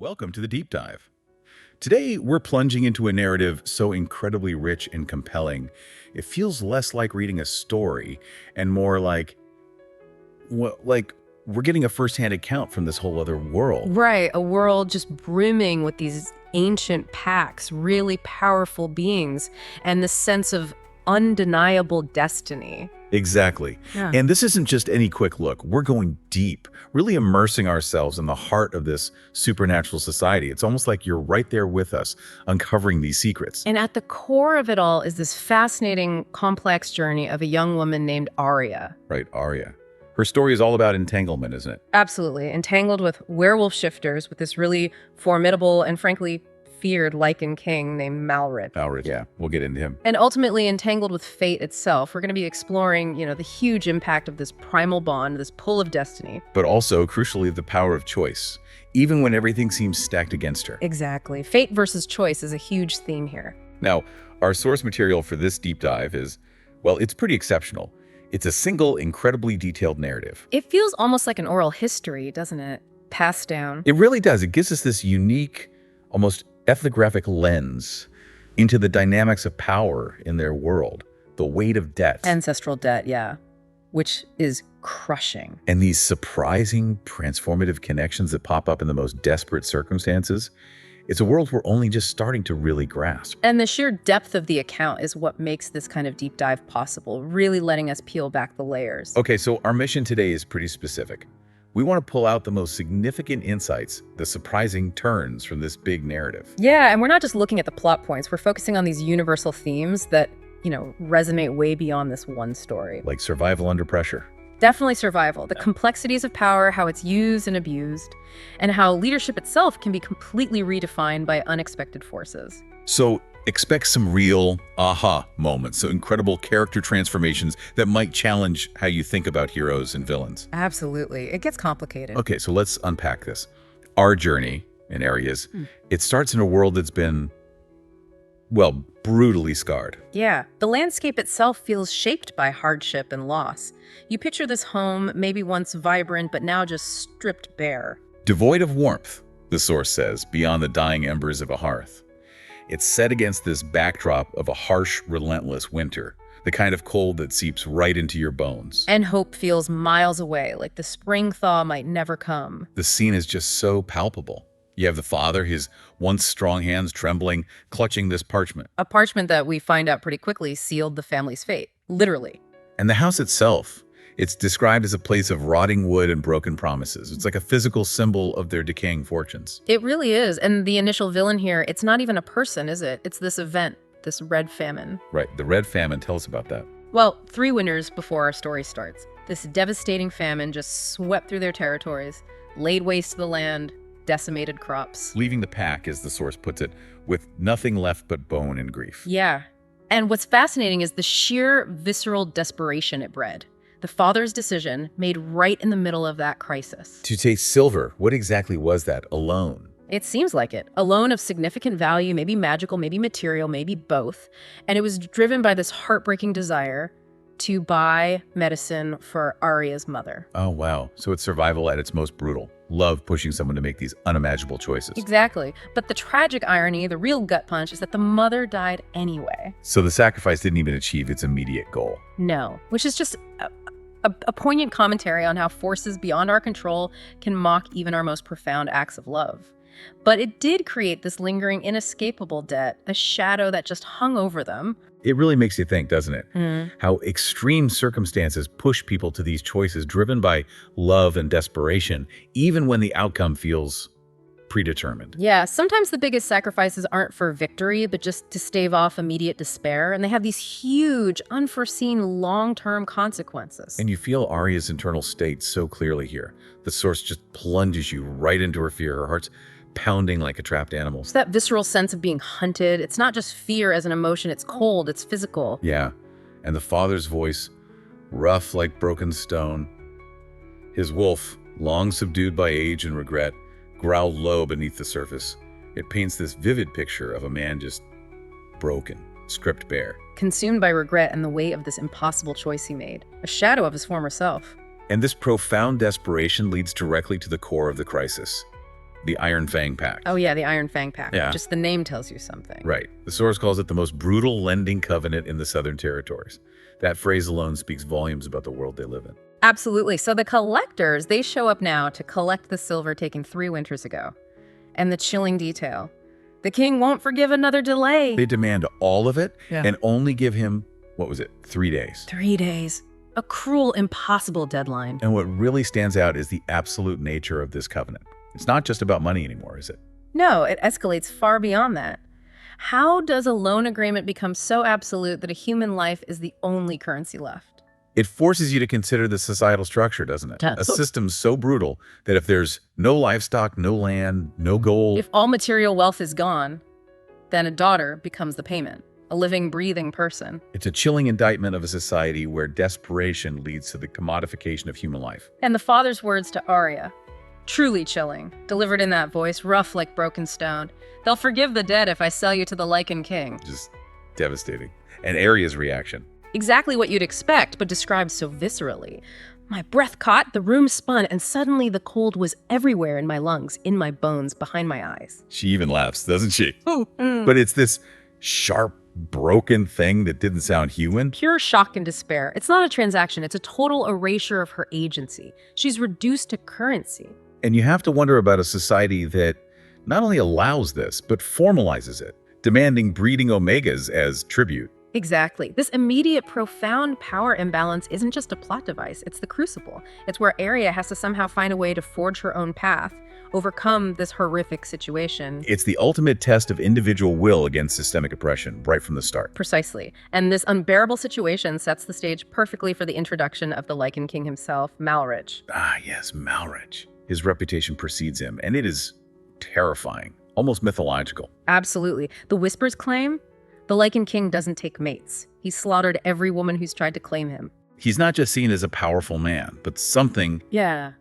Welcome to the Deep Dive. Today, we're plunging into a narrative so incredibly rich and compelling, it feels less like reading a story and more like, we're getting a first-hand account from this whole other world. Right, a world just brimming with these ancient pacts, really powerful beings, and this sense of undeniable destiny. Exactly. Yeah. And this isn't just any quick look. We're going deep, really immersing ourselves in the heart of this supernatural society. It's almost like you're right there with us, uncovering these secrets. And at the core of it all is this fascinating, complex journey of a young woman named Aria. Right, Aria. Her story is all about entanglement, isn't it? Absolutely. Entangled with werewolf shifters with this really formidable and frankly feared Lycan King named Malrich. Malrich, yeah. We'll get into him. And ultimately entangled with fate itself. We're going to be exploring, the huge impact of this primal bond, this pull of destiny. But also, crucially, the power of choice, even when everything seems stacked against her. Exactly. Fate versus choice is a huge theme here. Now, our source material for this deep dive is, well, it's pretty exceptional. It's a single, incredibly detailed narrative. It feels almost like an oral history, doesn't it? Passed down. It really does. It gives us this unique, almost ethnographic lens into the dynamics of power in their world, the weight of debt. Ancestral debt, yeah. Which is crushing. And these surprising, transformative connections that pop up in the most desperate circumstances. It's a world we're only just starting to really grasp. And the sheer depth of the account is what makes this kind of deep dive possible, really letting us peel back the layers. Okay, so our mission today is pretty specific. We want to pull out the most significant insights, the surprising turns from this big narrative. Yeah, and we're not just looking at the plot points. We're focusing on these universal themes that, resonate way beyond this one story. Like survival under pressure. Definitely survival, the complexities of power, how it's used and abused, and how leadership itself can be completely redefined by unexpected forces. So expect some real aha moments, so incredible character transformations that might challenge how you think about heroes and villains. Absolutely. It gets complicated. Okay, so let's unpack this. Our journey in areas, it starts in a world that's been, brutally scarred. Yeah, the landscape itself feels shaped by hardship and loss. You picture this home, maybe once vibrant, but now just stripped bare. Devoid of warmth, the source says, beyond the dying embers of a hearth. It's set against this backdrop of a harsh, relentless winter, the kind of cold that seeps right into your bones. And hope feels miles away, like the spring thaw might never come. The scene is just so palpable. You have the father, his once strong hands trembling, clutching this parchment. A parchment that we find out pretty quickly sealed the family's fate, literally. And the house itself, it's described as a place of rotting wood and broken promises. It's like a physical symbol of their decaying fortunes. It really is. And the initial villain here, it's not even a person, is it? It's this event, this red famine. Right, the Red Famine. Tell us about that. Well, 3 winters before our story starts. This devastating famine just swept through their territories, laid waste to the land, decimated crops. Leaving the pack, as the source puts it, with nothing left but bone and grief. Yeah. And what's fascinating is the sheer visceral desperation it bred. The father's decision made right in the middle of that crisis. To taste silver, what exactly was that? Alone? It seems like it. A loan of significant value, maybe magical, maybe material, maybe both. And it was driven by this heartbreaking desire to buy medicine for Aria's mother. Oh, wow. So it's survival at its most brutal. Love pushing someone to make these unimaginable choices. Exactly. But the tragic irony, the real gut punch, is that the mother died anyway. So the sacrifice didn't even achieve its immediate goal. No, which is just a poignant commentary on how forces beyond our control can mock even our most profound acts of love. But it did create this lingering, inescapable debt, a shadow that just hung over them. It really makes you think, doesn't it? How extreme circumstances push people to these choices driven by love and desperation, even when the outcome feels predetermined. Yeah, sometimes the biggest sacrifices aren't for victory, but just to stave off immediate despair. And they have these huge, unforeseen, long-term consequences. And you feel Aria's internal state so clearly here. The source just plunges you right into her fear. Her heart's pounding like a trapped animal. It's that visceral sense of being hunted. It's not just fear as an emotion. It's cold. It's physical. Yeah. And the father's voice, rough like broken stone. His wolf, long subdued by age and regret, growled low beneath the surface. It paints this vivid picture of a man just broken, stripped bare. Consumed by regret and the weight of this impossible choice he made. A shadow of his former self. And this profound desperation leads directly to the core of the crisis. the Iron Fang Pact. Oh yeah, the Iron Fang Pact. Yeah. Just the name tells you something. Right. The source calls it the most brutal lending covenant in the Southern Territories. That phrase alone speaks volumes about the world they live in. Absolutely. So the collectors, they show up now to collect the silver taken 3 winters ago. And the chilling detail. The king won't forgive another delay. They demand all of it Yeah. and only give him, 3 days. 3 days. A cruel, impossible deadline. And what really stands out is the absolute nature of this covenant. It's not just about money anymore, is it? No, it escalates far beyond that. How does a loan agreement become so absolute that a human life is the only currency left? It forces you to consider the societal structure, doesn't it? Does. A system so brutal that if there's no livestock, no land, no gold, If all material wealth is gone, then a daughter becomes the payment. A living, breathing person. it's a chilling indictment of a society where desperation leads to the commodification of human life. And the father's words to Aria. Truly chilling. Delivered in that voice, rough like broken stone. They'll forgive the dead if I sell you to the Lycan King. Just devastating. And Aria's reaction. Exactly what you'd expect, but described so viscerally. My breath caught, the room spun, and suddenly the cold was everywhere in my lungs, in my bones, behind my eyes. She even laughs, doesn't she? Mm. But it's this sharp, broken thing that didn't sound human. Pure shock and despair. It's not a transaction, it's a total erasure of her agency. She's reduced to currency. And you have to wonder about a society that not only allows this, but formalizes it, demanding breeding omegas as tribute. Exactly. This immediate, profound power imbalance isn't just a plot device, it's the crucible. It's where Aria has to somehow find a way to forge her own path, overcome this horrific situation. It's the ultimate test of individual will against systemic oppression right from the start. Precisely. And this unbearable situation sets the stage perfectly for the introduction of the Lykan King himself, Malrich. Ah, yes, Malrich. His reputation precedes him, and it is terrifying, almost mythological. Absolutely. The Whispers claim the Lykan King doesn't take mates. He slaughtered every woman who's tried to claim him. He's not just seen as a powerful man, but something Yeah.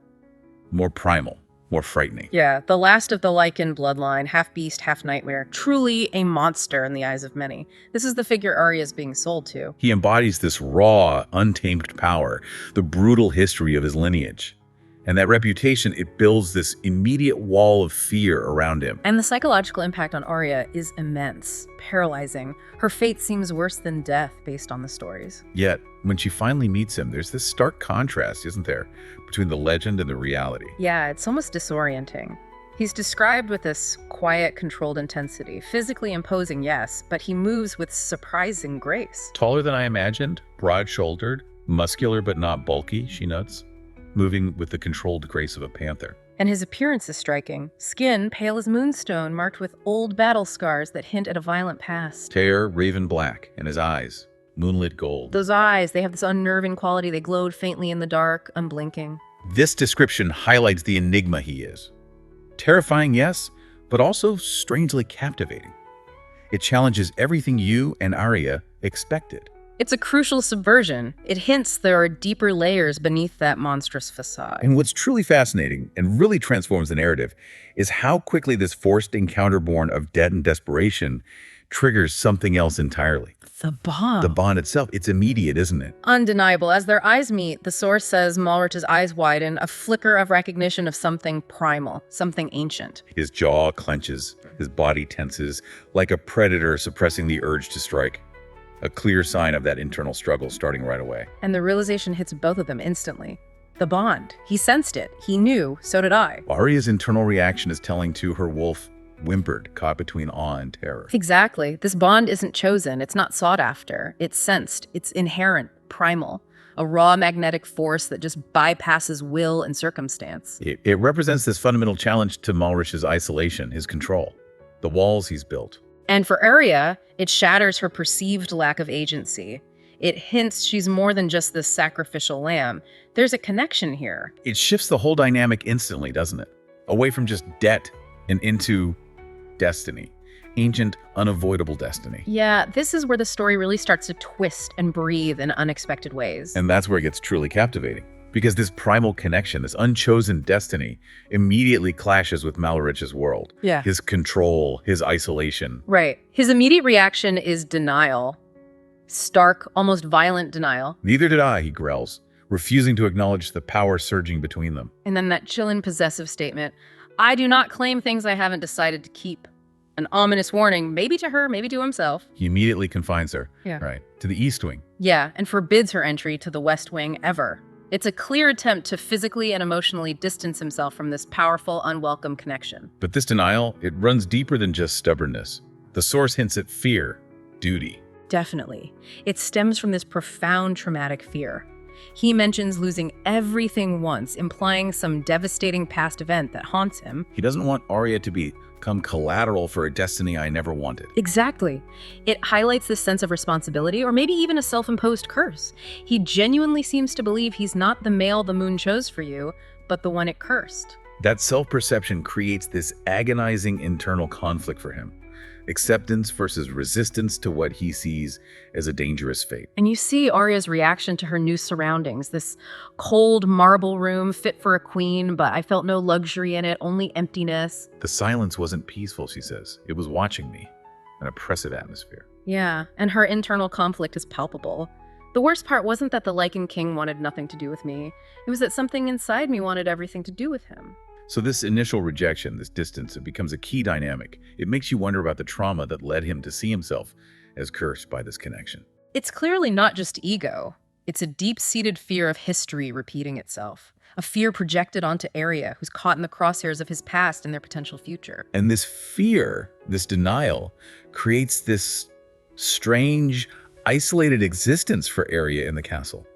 more primal, more frightening. Yeah, the last of the Lycan bloodline, half beast, half nightmare, truly a monster in the eyes of many. This is the figure Aria's being sold to. He embodies this raw, untamed power, the brutal history of his lineage. And that reputation, it builds this immediate wall of fear around him. And the psychological impact on Aria is immense, paralyzing. Her fate seems worse than death based on the stories. Yet, when she finally meets him, there's this stark contrast, isn't there, between the legend and the reality. Yeah, it's almost disorienting. He's described with this quiet, controlled intensity, physically imposing, yes, but he moves with surprising grace. Taller than I imagined, broad-shouldered, muscular but not bulky, she notes, moving with the controlled grace of a panther. And his appearance is striking. Skin pale as moonstone, marked with old battle scars that hint at a violent past. Hair raven black, and his eyes moonlit gold. Those eyes, they have this unnerving quality. They glowed faintly in the dark, unblinking. This description highlights the enigma he is. Terrifying, yes, but also strangely captivating. It challenges everything you and Aria expected. It's a crucial subversion. It hints there are deeper layers beneath that monstrous facade. And what's truly fascinating and really transforms the narrative is how quickly this forced encounter born of debt and desperation triggers something else entirely. The bond. The bond itself, it's immediate, isn't it? Undeniable. As their eyes meet, the source says Malrich's eyes widen, a flicker of recognition of something primal, something ancient. His jaw clenches, his body tenses, like a predator suppressing the urge to strike. A clear sign of that internal struggle starting right away. And the realization hits both of them instantly. The bond. He sensed it. He knew. So did I. Aria's internal reaction is telling too. Her wolf whimpered, caught between awe and terror. Exactly. This bond isn't chosen. It's not sought after. It's sensed. It's inherent, primal. A raw magnetic force that just bypasses will and circumstance. It represents this fundamental challenge to Malrich's isolation, his control, the walls he's built. And for Aria, it shatters her perceived lack of agency. It hints she's more than just this sacrificial lamb. There's a connection here. It shifts the whole dynamic instantly, doesn't it? Away from just debt and into destiny. Ancient, unavoidable destiny. Yeah, this is where the story really starts to twist and breathe in unexpected ways. And that's where it gets truly captivating. Because this primal connection, this unchosen destiny, immediately clashes with Malrich's world. Yeah. His control, his isolation. Right. His immediate reaction is denial. Stark, almost violent denial. Neither did I, he growls, refusing to acknowledge the power surging between them. And then that chilling possessive statement, I do not claim things I haven't decided to keep. An ominous warning, maybe to her, maybe to himself. He immediately confines her, Yeah. right, to the East Wing. Yeah, and forbids her entry to the West Wing ever. It's a clear attempt to physically and emotionally distance himself from this powerful, unwelcome connection. But this denial, it runs deeper than just stubbornness. The source hints at fear, duty. Definitely. It stems from this profound traumatic fear. He mentions losing everything once, implying some devastating past event that haunts him. He doesn't want Aria to become collateral for a destiny I never wanted. Exactly. It highlights this sense of responsibility, or maybe even a self-imposed curse. He genuinely seems to believe he's not the male the moon chose for you, but the one it cursed. That self-perception creates this agonizing internal conflict for him. Acceptance versus resistance to what he sees as a dangerous fate. And you see Aria's reaction to her new surroundings, this cold marble room fit for a queen, but I felt no luxury in it, only emptiness. The silence wasn't peaceful, she says. It was watching me, an oppressive atmosphere. Yeah, and her internal conflict is palpable. The worst part wasn't that the Lykan King wanted nothing to do with me. It was that something inside me wanted everything to do with him. So this initial rejection, this distance, it becomes a key dynamic. It makes you wonder about the trauma that led him to see himself as cursed by this connection. It's clearly not just ego. It's a deep-seated fear of history repeating itself. A fear projected onto Aria, who's caught in the crosshairs of his past and their potential future. And this fear, this denial, creates this strange, isolated existence for Aria in the castle.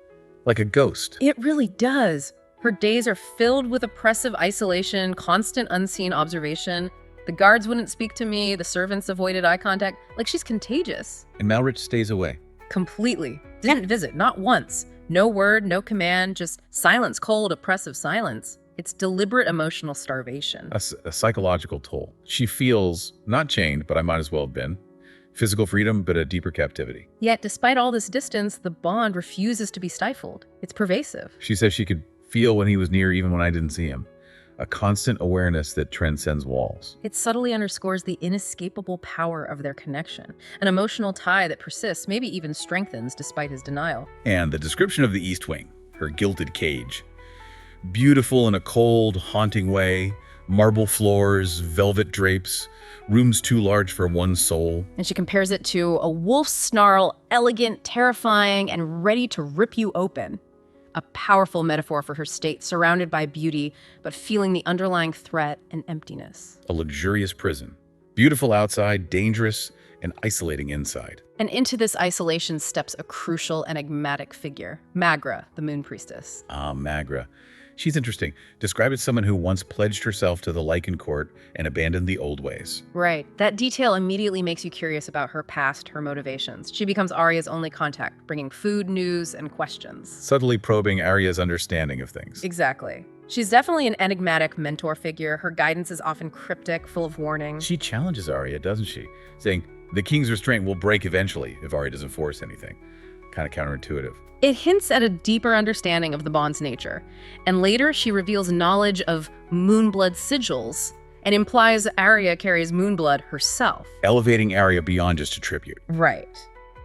Like a ghost. It really does. Her days are filled with oppressive isolation, constant unseen observation. The guards wouldn't speak to me, the servants avoided eye contact. Like she's contagious. And Malrich stays away. Completely. Didn't visit, not once. No word, no command, just silence, cold, oppressive silence. It's deliberate emotional starvation. A psychological toll. She feels, not chained, but I might as well have been. Physical freedom, but a deeper captivity. Yet, despite all this distance, the bond refuses to be stifled. It's pervasive. She says she could feel when he was near even when I didn't see him. A constant awareness that transcends walls. It subtly underscores the inescapable power of their connection, an emotional tie that persists, maybe even strengthens despite his denial. And the description of the East Wing, her gilded cage. Beautiful in a cold, haunting way, marble floors, velvet drapes, rooms too large for one soul. And she compares it to a wolf's snarl, elegant, terrifying, and ready to rip you open. A powerful metaphor for her state, surrounded by beauty, but feeling the underlying threat and emptiness. A luxurious prison. Beautiful outside, dangerous, and isolating inside. And into this isolation steps a crucial, enigmatic figure, Magra, the moon priestess. Magra. She's interesting. Described as someone who once pledged herself to the Lycan court and abandoned the old ways. Right. That detail immediately makes you curious about her past, her motivations. She becomes Aria's only contact, bringing food, news, and questions. Subtly probing Aria's understanding of things. Exactly. She's definitely an enigmatic mentor figure. Her guidance is often cryptic, full of warnings. She challenges Aria, doesn't she? Saying, the king's restraint will break eventually if Aria doesn't force anything. Kind of counterintuitive. It hints at a deeper understanding of the bond's nature, and later she reveals knowledge of Moonblood sigils and implies Aria carries Moonblood herself. Elevating Aria beyond just a tribute. Right.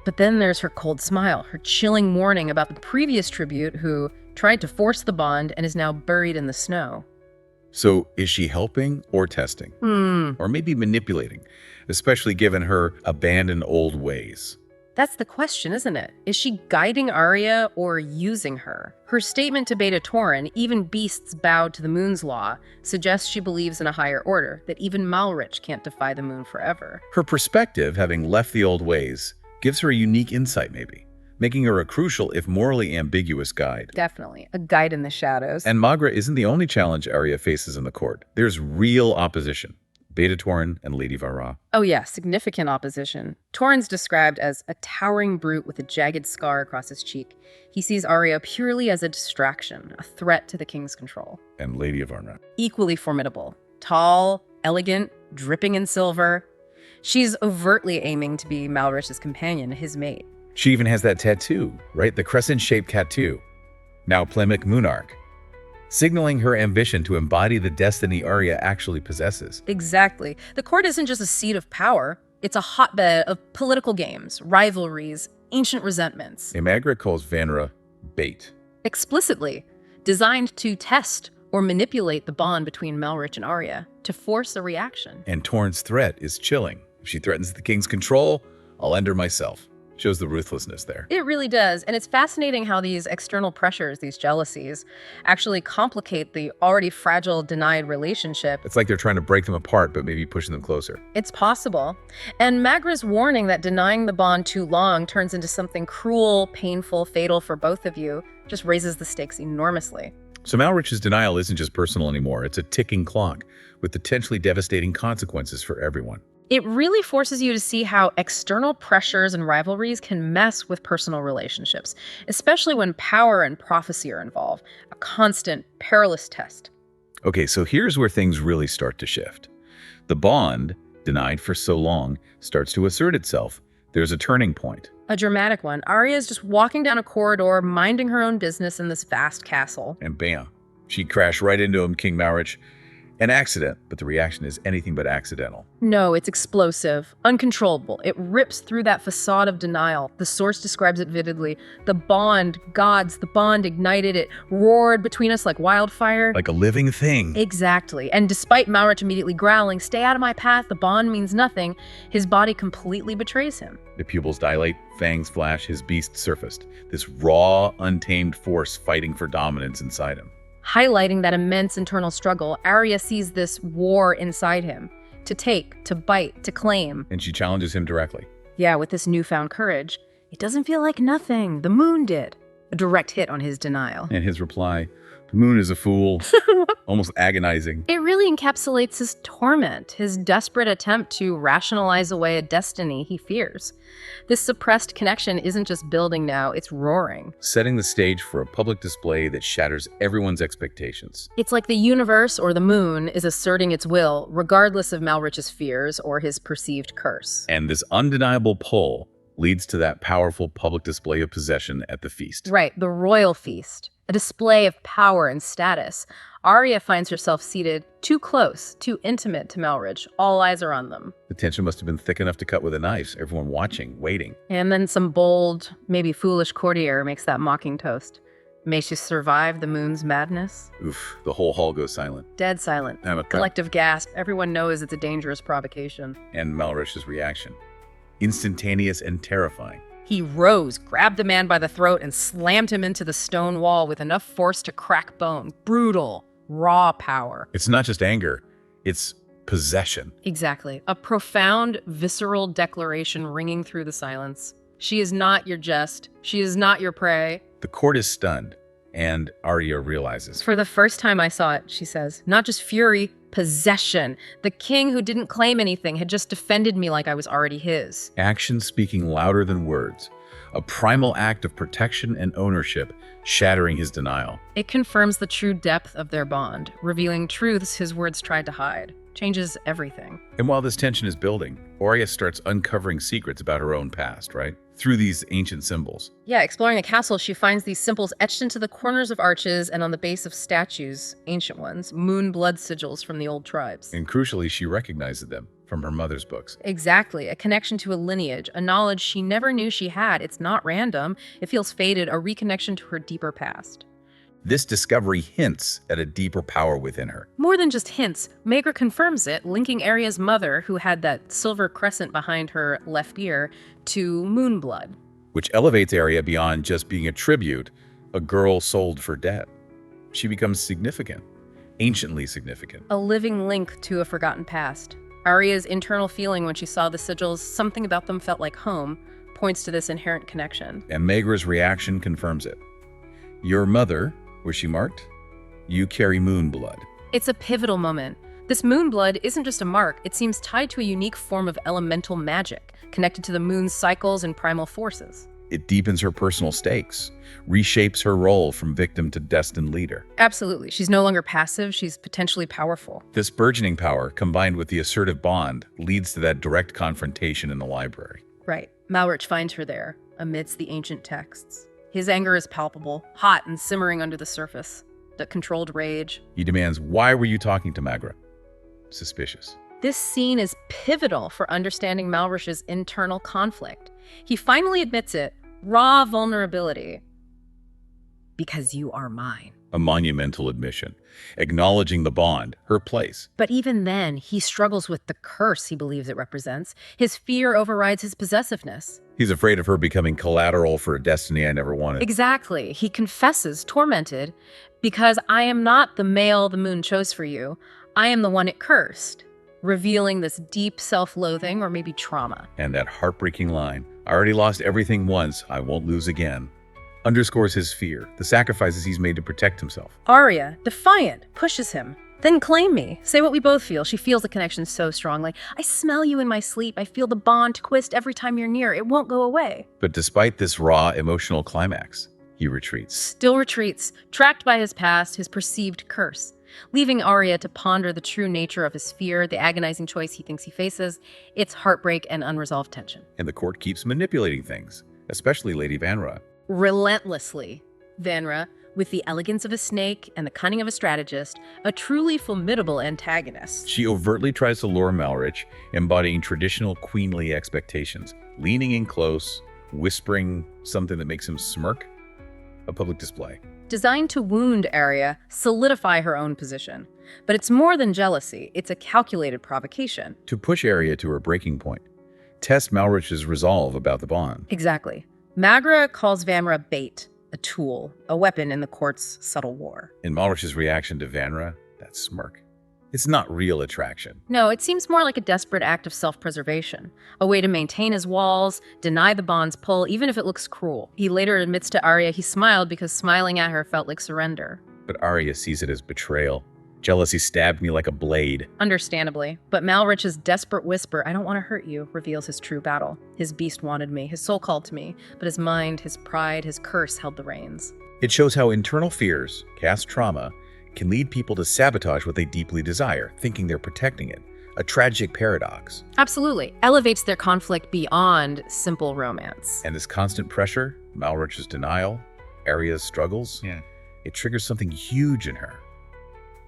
But then there's her cold smile, her chilling warning about the previous tribute who tried to force the bond and is now buried in the snow. So is she helping or testing? Or maybe manipulating, especially given her abandoned old ways? That's the question, isn't it? Is she guiding Aria or using her? Her statement to Beta Taurin, even beasts bowed to the moon's law, suggests she believes in a higher order, that even Malrich can't defy the moon forever. Her perspective, having left the old ways, gives her a unique insight maybe, making her a crucial, if morally ambiguous guide. Definitely, a guide in the shadows. And Magra isn't the only challenge Aria faces in the court. There's real opposition. Beta Taurin and Lady Vara. Oh yeah, significant opposition. Taurin's described as a towering brute with a jagged scar across his cheek. He sees Aria purely as a distraction, a threat to the king's control. And Lady Vara. Equally formidable. Tall, elegant, dripping in silver. She's overtly aiming to be Malrich's companion, his mate. She even has that tattoo, right? The crescent-shaped tattoo. Now Plemic Monarch. Signaling her ambition to embody the destiny Aria actually possesses. Exactly. The court isn't just a seat of power. It's a hotbed of political games, rivalries, ancient resentments. Magra calls Vanra bait. Explicitly. Designed to test or manipulate the bond between Malrich and Aria to force a reaction. And Torn's threat is chilling. If she threatens the king's control, I'll end her myself. Shows the ruthlessness there. It really does, and it's fascinating how these external pressures, these jealousies, actually complicate the already fragile, denied relationship. It's like they're trying to break them apart, but maybe pushing them closer. It's possible. And Magra's warning that denying the bond too long turns into something cruel, painful, fatal for both of you just raises the stakes enormously. So Malrich's denial isn't just personal anymore. It's a ticking clock with potentially devastating consequences for everyone. It really forces you to see how external pressures and rivalries can mess with personal relationships, especially when power and prophecy are involved, a constant, perilous test. Okay, so here's where things really start to shift. The bond, denied for so long, starts to assert itself. There's a turning point. A dramatic one. Aria is just walking down a corridor, minding her own business in this vast castle. And bam, she crashed right into him, King Malrich. An accident, but the reaction is anything but accidental. No, it's explosive, uncontrollable. It rips through that facade of denial. The source describes it vividly. The bond, gods, the bond ignited. It roared between us like wildfire. Like a living thing. Exactly. And despite Malrich immediately growling, "Stay out of my path, the bond means nothing," his body completely betrays him. The pupils dilate, fangs flash, his beast surfaced. This raw, untamed force fighting for dominance inside him. Highlighting that immense internal struggle, Aria sees this war inside him. To take, to bite, to claim. And she challenges him directly. Yeah, with this newfound courage. It doesn't feel like nothing. The moon did. A direct hit on his denial. And his reply, "The moon is a fool." Almost agonizing. It really encapsulates his torment, his desperate attempt to rationalize away a destiny he fears. This suppressed connection isn't just building now, it's roaring. Setting the stage for a public display that shatters everyone's expectations. It's like the universe or the moon is asserting its will, regardless of Malrich's fears or his perceived curse. And this undeniable pull leads to that powerful public display of possession at the feast. Right, the royal feast. A display of power and status. Aria finds herself seated too close, too intimate to Malrich. All eyes are on them. The tension must have been thick enough to cut with a knife. Everyone watching, waiting. And then some bold, maybe foolish courtier makes that mocking toast. May she survive the moon's madness? Oof, the whole hall goes silent. Dead silent. Collective gasp. Everyone knows it's a dangerous provocation. And Malrich's reaction. Instantaneous and terrifying. He rose, grabbed the man by the throat, and slammed him into the stone wall with enough force to crack bone. Brutal, raw power. It's not just anger, it's possession. Exactly. A profound, visceral declaration ringing through the silence. She is not your jest. She is not your prey. The court is stunned, and Aria realizes. For the first time I saw it, she says. Not just fury, possession. The king who didn't claim anything had just defended me like I was already his. Action speaking louder than words. A primal act of protection and ownership, shattering his denial. It confirms the true depth of their bond, revealing truths his words tried to hide. Changes everything. And while this tension is building, Aria starts uncovering secrets about her own past, right? Through these ancient symbols. Yeah, exploring the castle, she finds these symbols etched into the corners of arches and on the base of statues, ancient ones, Moonblood sigils from the old tribes. And crucially, she recognizes them from her mother's books. Exactly, a connection to a lineage, a knowledge she never knew she had. It's not random, it feels fated, a reconnection to her deeper past. This discovery hints at a deeper power within her. More than just hints, Magra confirms it, linking Aria's mother, who had that silver crescent behind her left ear, to Moonblood. Which elevates Aria beyond just being a tribute, a girl sold for debt. She becomes significant, anciently significant. A living link to a forgotten past. Aria's internal feeling when she saw the sigils, something about them felt like home, points to this inherent connection. And Magra's reaction confirms it. Your mother, was she marked? You carry Moonblood. It's a pivotal moment. This Moonblood isn't just a mark, it seems tied to a unique form of elemental magic, connected to the moon's cycles and primal forces. It deepens her personal stakes, reshapes her role from victim to destined leader. Absolutely. She's no longer passive, she's potentially powerful. This burgeoning power, combined with the assertive bond, leads to that direct confrontation in the library. Right. Malrich finds her there, amidst the ancient texts. His anger is palpable, hot and simmering under the surface. The controlled rage. He demands, "Why were you talking to Magra?" Suspicious. This scene is pivotal for understanding Malrich's internal conflict. He finally admits it, raw vulnerability. Because you are mine. A monumental admission, acknowledging the bond, her place. But even then, he struggles with the curse he believes it represents. His fear overrides his possessiveness. He's afraid of her becoming collateral for a destiny I never wanted. Exactly. He confesses, tormented, because I am not the male the moon chose for you. I am the one it cursed, revealing this deep self-loathing or maybe trauma. And that heartbreaking line, I already lost everything once, I won't lose again, underscores his fear, the sacrifices he's made to protect himself. Aria, defiant, pushes him. Then claim me. Say what we both feel. She feels the connection so strongly. I smell you in my sleep. I feel the bond twist every time you're near. It won't go away. But despite this raw emotional climax, he retreats. Still retreats, tracked by his past, his perceived curse, leaving Aria to ponder the true nature of his fear, the agonizing choice he thinks he faces, its heartbreak and unresolved tension. And the court keeps manipulating things, especially Lady Vanra. Relentlessly, Vanra, with the elegance of a snake and the cunning of a strategist, a truly formidable antagonist. She overtly tries to lure Malrich, embodying traditional queenly expectations, leaning in close, whispering something that makes him smirk. A public display. Designed to wound Aria, solidify her own position. But it's more than jealousy, it's a calculated provocation. To push Aria to her breaking point. Test Malrich's resolve about the bond. Exactly. Magra calls Vanra bait, a tool, a weapon in the court's subtle war. In Malrich's reaction to Vanra, that smirk. It's not real attraction. No, it seems more like a desperate act of self-preservation, a way to maintain his walls, deny the bond's pull, even if it looks cruel. He later admits to Aria he smiled because smiling at her felt like surrender. But Aria sees it as betrayal. Jealousy stabbed me like a blade. Understandably, but Malrich's desperate whisper, I don't want to hurt you, reveals his true battle. His beast wanted me, his soul called to me, but his mind, his pride, his curse held the reins. It shows how internal fears, cast trauma, can lead people to sabotage what they deeply desire, thinking they're protecting it. A tragic paradox. Absolutely. Elevates their conflict beyond simple romance. And this constant pressure, Malrich's denial, Aria's struggles, it triggers something huge in her.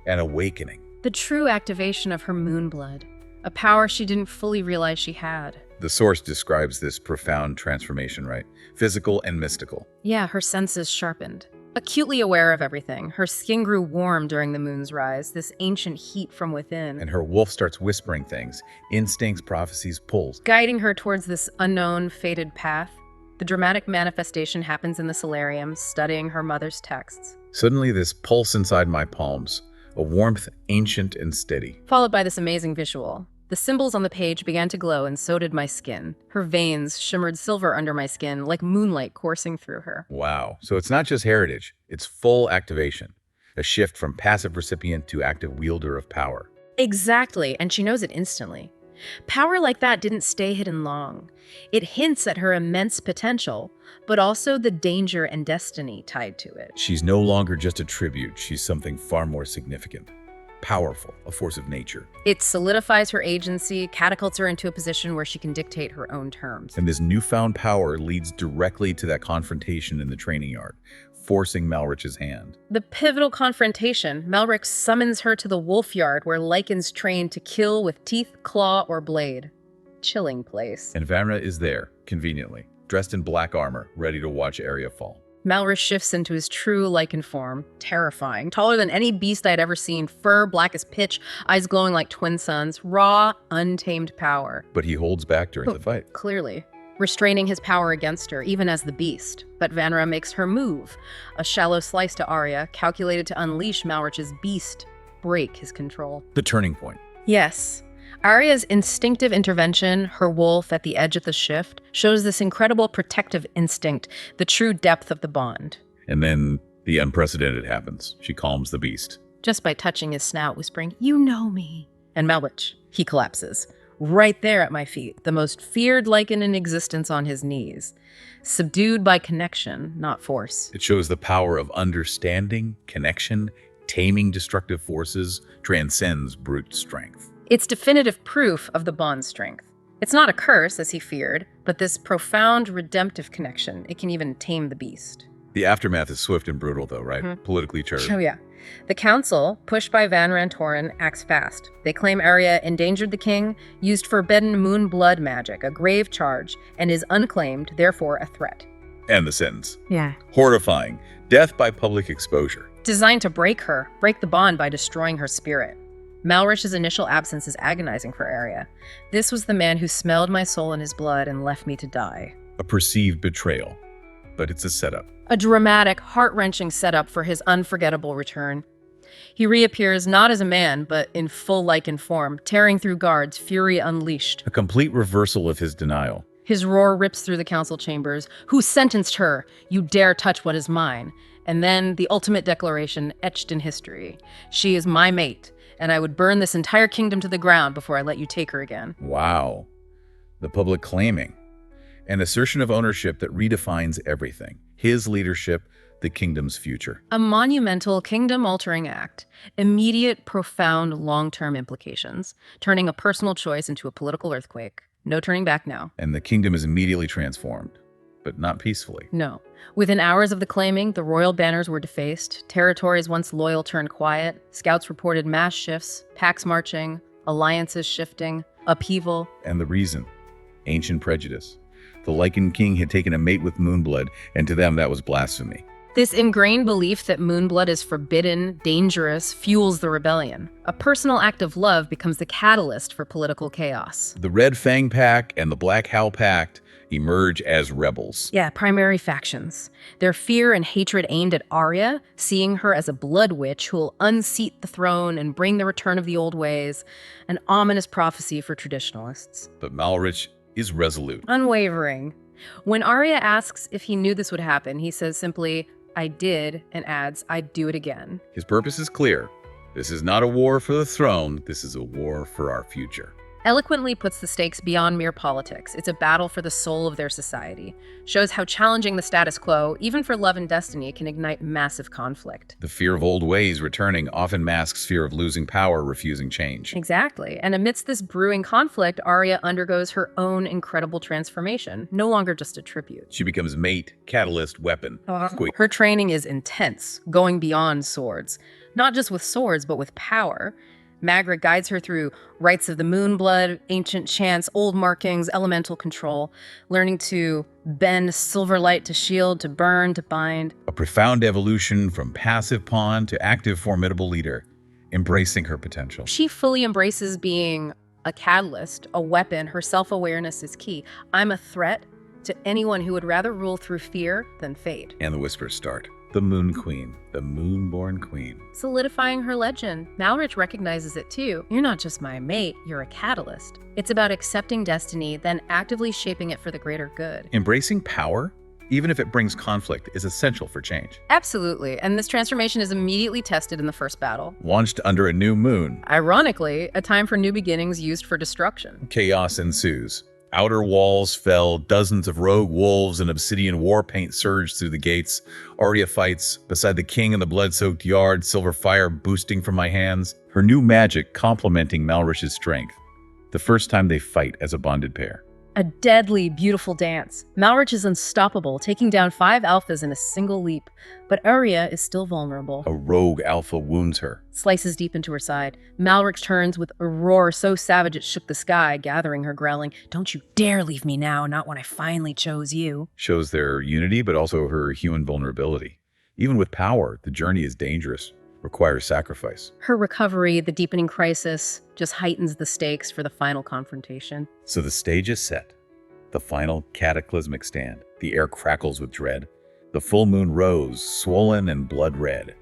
An awakening. The true activation of her Moonblood, a power she didn't fully realize she had. The source describes this profound transformation, right? Physical and mystical. Yeah, her senses sharpened. Acutely aware of everything, her skin grew warm during the moon's rise, this ancient heat from within. And her wolf starts whispering things, instincts, prophecies, pulls. Guiding her towards this unknown, fated path. The dramatic manifestation happens in the solarium, studying her mother's texts. Suddenly this pulse inside my palms, a warmth ancient and steady. Followed by this amazing visual. The symbols on the page began to glow, and so did my skin. Her veins shimmered silver under my skin, like moonlight coursing through her. Wow. So it's not just heritage, it's full activation. A shift from passive recipient to active wielder of power. Exactly, and she knows it instantly. Power like that didn't stay hidden long. It hints at her immense potential, but also the danger and destiny tied to it. She's no longer just a tribute, she's something far more significant. Powerful, a force of nature. It solidifies her agency, catapults her into a position where she can dictate her own terms. And this newfound power leads directly to that confrontation in the training yard, forcing Malrich's hand. The pivotal confrontation, Malrich summons her to the wolf yard where Lycans train to kill with teeth, claw, or blade. Chilling place. And Vanra is there, conveniently, dressed in black armor, ready to watch Aria fall. Malrich shifts into his true Lycan form, terrifying, taller than any beast I'd ever seen, fur black as pitch, eyes glowing like twin suns, raw, untamed power. But he holds back during the fight. Clearly, restraining his power against her, even as the beast. But Vanra makes her move, a shallow slice to Aria, calculated to unleash Malrich's beast, break his control. The turning point. Yes. Aria's instinctive intervention, her wolf at the edge of the shift, shows this incredible protective instinct, the true depth of the bond. And then the unprecedented happens. She calms the beast. Just by touching his snout, whispering, "You know me." And Malrich, he collapses, right there at my feet, the most feared Lycan in existence on his knees. Subdued by connection, not force. It shows the power of understanding, connection, taming destructive forces, transcends brute strength. It's definitive proof of the bond's strength. It's not a curse, as he feared, but this profound redemptive connection. It can even tame the beast. The aftermath is swift and brutal, though, right? Politically charged. Oh, yeah. The council, pushed by Vanra and Torin, acts fast. They claim Aria endangered the king, used forbidden Moonblood magic, a grave charge, and is unclaimed, therefore a threat. And the sentence. Yeah. Horrifying. Death by public exposure. Designed to break the bond by destroying her spirit. Malrich's initial absence is agonizing for Aria. This was the man who smelled my soul in his blood and left me to die. A perceived betrayal. But it's a setup. A dramatic, heart-wrenching setup for his unforgettable return. He reappears not as a man, but in full Lycan form, tearing through guards, fury unleashed. A complete reversal of his denial. His roar rips through the council chambers. Who sentenced her? You dare touch what is mine. And then the ultimate declaration etched in history. She is my mate, and I would burn this entire kingdom to the ground before I let you take her again. Wow. The public claiming. An assertion of ownership that redefines everything. His leadership, the kingdom's future. A monumental, kingdom-altering act. Immediate, profound, long-term implications. Turning a personal choice into a political earthquake. No turning back now. And the kingdom is immediately transformed, but not peacefully. No. Within hours of the claiming, the royal banners were defaced. Territories once loyal turned quiet. Scouts reported mass shifts, packs marching, alliances shifting, upheaval. And the reason? Ancient prejudice. The Lykan King had taken a mate with Moonblood, and to them that was blasphemy. This ingrained belief that Moonblood is forbidden, dangerous, fuels the rebellion. A personal act of love becomes the catalyst for political chaos. The Red Fang Pact and the Black Howl Pact emerge as rebels. Yeah, primary factions. Their fear and hatred aimed at Aria, seeing her as a blood witch who will unseat the throne and bring the return of the old ways. An ominous prophecy for traditionalists. But Malrich is resolute. Unwavering. When Aria asks if he knew this would happen, he says simply, I did, and adds, I'd do it again. His purpose is clear. This is not a war for the throne. This is a war for our future. Eloquently puts the stakes beyond mere politics. It's a battle for the soul of their society. Shows how challenging the status quo, even for love and destiny, can ignite massive conflict. The fear of old ways returning often masks fear of losing power, refusing change. Exactly. And amidst this brewing conflict, Aria undergoes her own incredible transformation, no longer just a tribute. She becomes mate, catalyst, weapon. Her training is intense, going beyond swords. Not just with swords, but with power. Magritte guides her through rites of the Moonblood, ancient chants, old markings, elemental control, learning to bend silver light to shield, to burn, to bind. A profound evolution from passive pawn to active formidable leader, embracing her potential. She fully embraces being a catalyst, a weapon. Her self-awareness is key. I'm a threat to anyone who would rather rule through fear than fate. And the whispers start. The Moon Queen, the Moonborn Queen. Solidifying her legend. Malrich recognizes it too. You're not just my mate, you're a catalyst. It's about accepting destiny, then actively shaping it for the greater good. Embracing power, even if it brings conflict, is essential for change. Absolutely, and this transformation is immediately tested in the first battle. Launched under a new moon. Ironically, a time for new beginnings used for destruction. Chaos ensues. Outer walls fell, dozens of rogue wolves and obsidian war paint surged through the gates. Aria fights beside the king in the blood-soaked yard, silver fire boosting from my hands. Her new magic complementing Malrich's strength. The first time they fight as a bonded pair. A deadly, beautiful dance. Malrich is unstoppable, taking down 5 alphas in a single leap. But Aria is still vulnerable. A rogue alpha wounds her. Slices deep into her side. Malrich turns with a roar so savage it shook the sky, gathering her, growling, "Don't you dare leave me now, not when I finally chose you." Shows their unity, but also her human vulnerability. Even with power, the journey is dangerous. Requires sacrifice. Her recovery, the deepening crisis, just heightens the stakes for the final confrontation. So the stage is set. The final cataclysmic stand. The air crackles with dread. The full moon rose, swollen and blood red.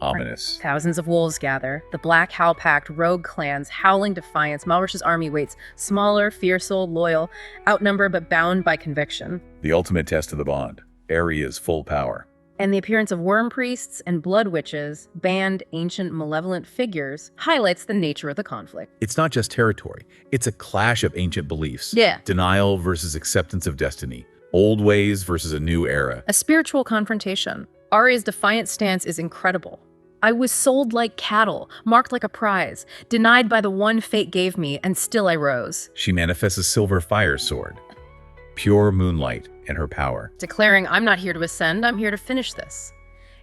Ominous. Thousands of wolves gather. The Black Howl Pact, rogue clans, howling defiance. Malrich's army waits. Smaller, fierce-souled, loyal, outnumbered but bound by conviction. The ultimate test of the bond. Aria's full power. And the appearance of worm priests and blood witches, banned ancient malevolent figures, highlights the nature of the conflict. It's not just territory. It's a clash of ancient beliefs. Yeah. Denial versus acceptance of destiny. Old ways versus a new era. A spiritual confrontation. Aria's defiant stance is incredible. I was sold like cattle, marked like a prize, denied by the one fate gave me, and still I rose. She manifests a silver fire sword. Pure moonlight and her power. Declaring, I'm not here to ascend, I'm here to finish this.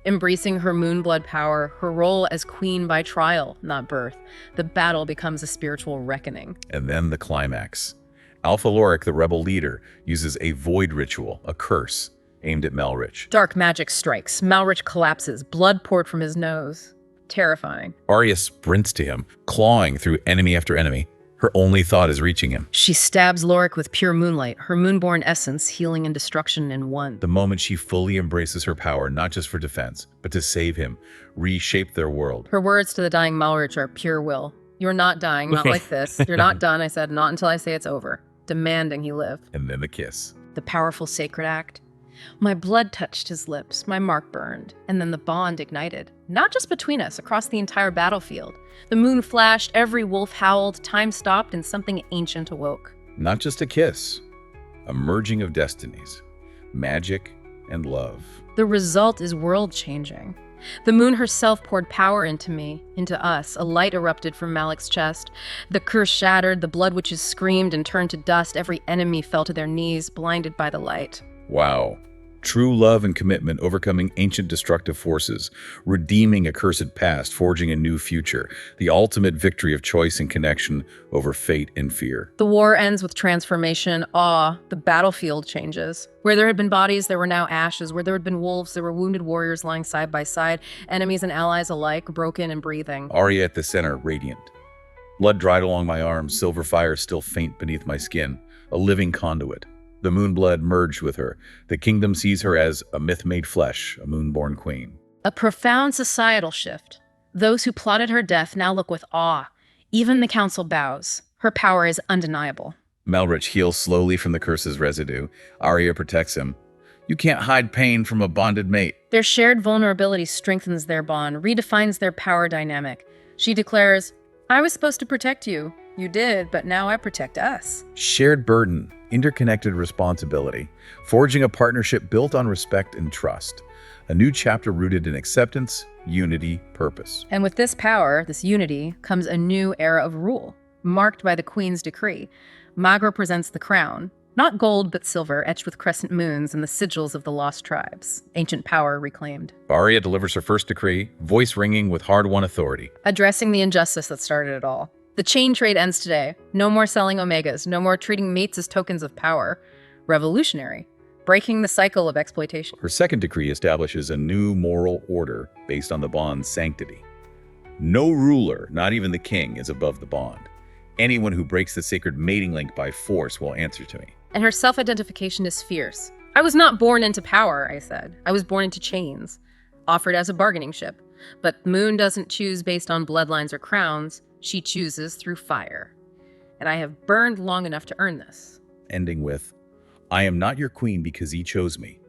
Embracing her Moonblood power, her role as queen by trial, not birth, the battle becomes a spiritual reckoning. And then the climax. Alpha Loric, the rebel leader, uses a void ritual, a curse, aimed at Malrich. Dark magic strikes. Malrich collapses, blood poured from his nose. Terrifying. Aria sprints to him, clawing through enemy after enemy. Her only thought is reaching him. She stabs Lorik with pure moonlight, her moonborn essence healing and destruction in one. The moment she fully embraces her power, not just for defense, but to save him, reshape their world. Her words to the dying Malrich are pure will. You're not dying, not like this. You're not done, I said, not until I say it's over. Demanding he live. And then the kiss. The powerful sacred act. My blood touched his lips, my mark burned, and then the bond ignited. Not just between us, across the entire battlefield. The moon flashed, every wolf howled, time stopped, and something ancient awoke. Not just a kiss, a merging of destinies, magic and love. The result is world-changing. The moon herself poured power into me, into us. A light erupted from Malik's chest. The curse shattered, the blood witches screamed and turned to dust. Every enemy fell to their knees, blinded by the light. Wow. True love and commitment overcoming ancient destructive forces, redeeming a cursed past, forging a new future, the ultimate victory of choice and connection over fate and fear. The war ends with transformation, awe, the battlefield changes. Where there had been bodies, there were now ashes. Where there had been wolves, there were wounded warriors lying side by side, enemies and allies alike, broken and breathing. Aria at the center, radiant. Blood dried along my arms, silver fire still faint beneath my skin, a living conduit. The Moonblood merged with her. The kingdom sees her as a myth made flesh, a moonborn queen. A profound societal shift. Those who plotted her death now look with awe. Even the council bows. Her power is undeniable. Malrich heals slowly from the curse's residue. Aria protects him. You can't hide pain from a bonded mate. Their shared vulnerability strengthens their bond, redefines their power dynamic. She declares, I was supposed to protect you. You did, but now I protect us. Shared burden, interconnected responsibility, forging a partnership built on respect and trust. A new chapter rooted in acceptance, unity, purpose. And with this power, this unity, comes a new era of rule, marked by the Queen's decree. Magro presents the crown, not gold but silver, etched with crescent moons and the sigils of the lost tribes. Ancient power reclaimed. Aria delivers her first decree, voice ringing with hard-won authority. Addressing the injustice that started it all. The chain trade ends today. No more selling omegas, no more treating mates as tokens of power. Revolutionary. Breaking the cycle of exploitation. Her second decree establishes a new moral order based on the bond's sanctity. No ruler, not even the king, is above the bond. Anyone who breaks the sacred mating link by force will answer to me. And her self-identification is fierce. I was not born into power, I said. I was born into chains, offered as a bargaining chip. But Moon doesn't choose based on bloodlines or crowns. She chooses through fire. And I have burned long enough to earn this. Ending with, I am not your queen because ye chose me.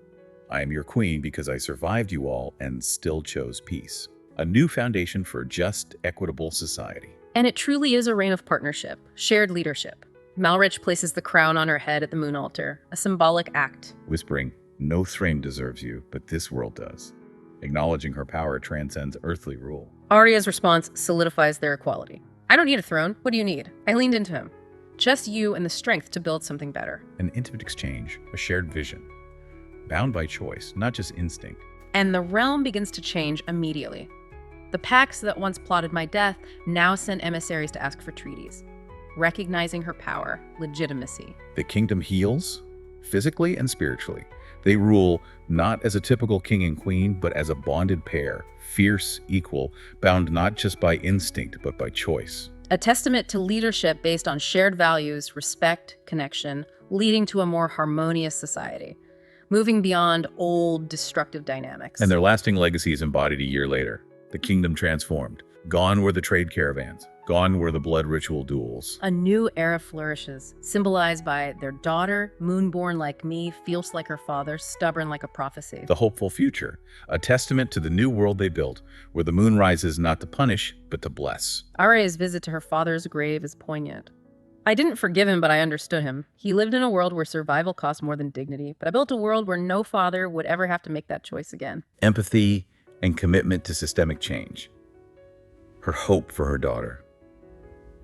I am your queen because I survived you all and still chose peace. A new foundation for a just, equitable society. And it truly is a reign of partnership, shared leadership. Malrich places the crown on her head at the moon altar, a symbolic act. Whispering, no throne deserves you, but this world does. Acknowledging her power transcends earthly rule. Aria's response solidifies their equality. I don't need a throne. What do you need? I leaned into him. Just you and the strength to build something better. An intimate exchange, a shared vision. Bound by choice, not just instinct. And the realm begins to change immediately. The pacts that once plotted my death now send emissaries to ask for treaties, recognizing her power, legitimacy. The kingdom heals, physically and spiritually. They rule not as a typical king and queen, but as a bonded pair, fierce, equal, bound not just by instinct, but by choice. A testament to leadership based on shared values, respect, connection, leading to a more harmonious society, moving beyond old, destructive dynamics. And their lasting legacy is embodied a year later. The kingdom transformed. Gone were the trade caravans. Gone were the blood ritual duels. A new era flourishes, symbolized by their daughter, moonborn like me, fierce like her father, stubborn like a prophecy. The hopeful future, a testament to the new world they built, where the moon rises not to punish, but to bless. Aria's visit to her father's grave is poignant. I didn't forgive him, but I understood him. He lived in a world where survival cost more than dignity, but I built a world where no father would ever have to make that choice again. Empathy and commitment to systemic change. Her hope for her daughter.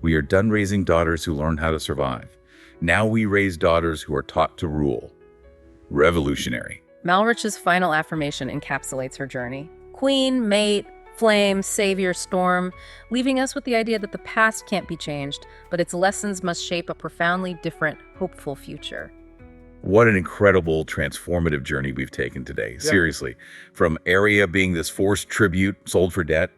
We are done raising daughters who learn how to survive. Now we raise daughters who are taught to rule. Revolutionary. Malrich's final affirmation encapsulates her journey. Queen, mate, flame, savior, storm, leaving us with the idea that the past can't be changed, but its lessons must shape a profoundly different, hopeful future. What an incredible transformative journey we've taken today. Seriously, from Aria being this forced tribute sold for debt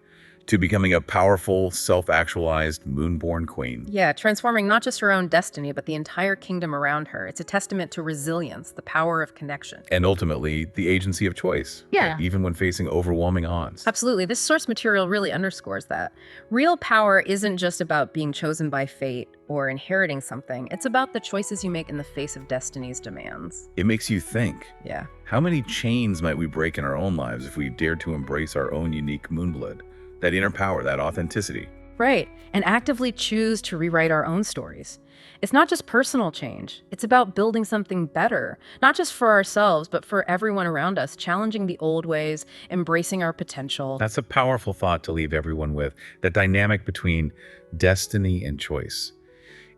to becoming a powerful, self-actualized, moonborn queen. Yeah, transforming not just her own destiny, but the entire kingdom around her. It's a testament to resilience, the power of connection. And ultimately, the agency of choice. Yeah. Even when facing overwhelming odds. Absolutely. This source material really underscores that. Real power isn't just about being chosen by fate or inheriting something. It's about the choices you make in the face of destiny's demands. It makes you think. Yeah. How many chains might we break in our own lives if we dared to embrace our own unique Moonblood? That inner power, that authenticity. Right. And actively choose to rewrite our own stories. It's not just personal change. It's about building something better, not just for ourselves, but for everyone around us, challenging the old ways, embracing our potential. That's a powerful thought to leave everyone with, that dynamic between destiny and choice.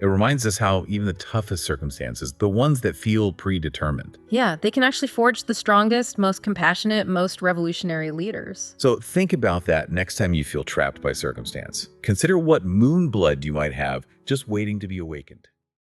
It reminds us how even the toughest circumstances, the ones that feel predetermined. Yeah, they can actually forge the strongest, most compassionate, most revolutionary leaders. So think about that next time you feel trapped by circumstance. Consider what Moonblood you might have just waiting to be awakened.